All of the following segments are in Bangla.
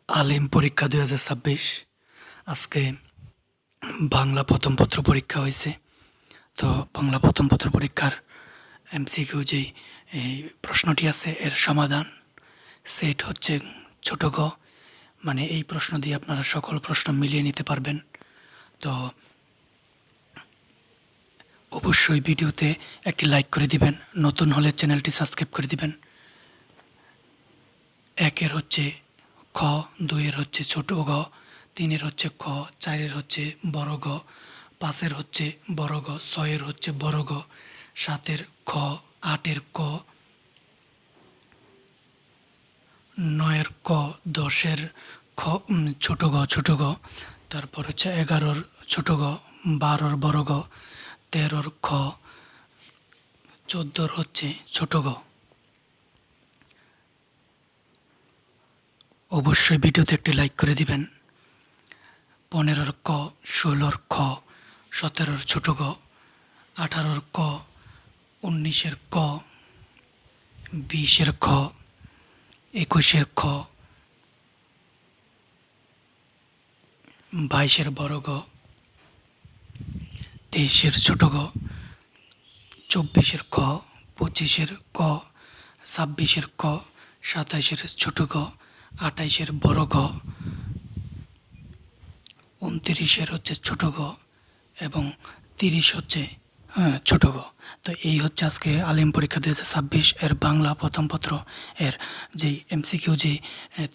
আলিম পরীক্ষা 2026 আজকে বাংলা প্রথম পত্র পরীক্ষা হয়েছে। তো বাংলা প্রথম পত্র পরীক্ষার এমসিকিউ যেই এই প্রশ্নটি আছে এর সমাধান সেট হচ্ছে ছোট গ, মানে এই প্রশ্ন দিয়ে আপনারা সকল প্রশ্ন মিলিয়ে নিতে পারবেন। তো অবশ্যই ভিডিওতে একটি লাইক করে দিবেন, নতুন হলে চ্যানেলটি সাবস্ক্রাইব করে দিবেন। একের হচ্ছে খ, দুইয়ের হচ্ছে ছোট গ, তিনের হচ্ছে খ, চারের হচ্ছে বড় গ, পাঁচের হচ্ছে বড় গ, ছয়ের হচ্ছে বড় গ, সাতের খ, আটের ক, নয়ের ক, দশের খ ছোট গ, তারপর হচ্ছে 11-র ছোট গ, 12-র বড় গ, 13-র খ, 14-র হচ্ছে ছোট গ। অবশ্যই ভিডিওতে একটি লাইক করে দিবেন। 15-র ক, 16-র খ, 17-র ছোট গ, 18-র ক, 19-এর ক, 20-এর খ, 21-এর খ, 22-এর বড় গ, 23-এর ছোট গ, 24-এর খ, 25-এর ক, 26-এর ক, 27-এর ছোট গ, 28-এর বড় গ, 29-এর হচ্ছে ছোট গ এবং 30 হচ্ছে ছোট গ। তো এই হচ্ছে আজকে আলিম পরীক্ষা 2026 এর বাংলা প্রথম পত্র এর যেই এমসিকিউ যেই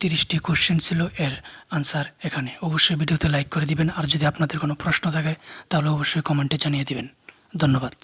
30টি কোশ্চেন ছিল এর আনসার এখানে। অবশ্যই ভিডিওতে লাইক করে দিবেন, আর যদি আপনাদের কোনো প্রশ্ন থাকে তাহলে অবশ্যই কমেন্টে জানিয়ে দিবেন। ধন্যবাদ।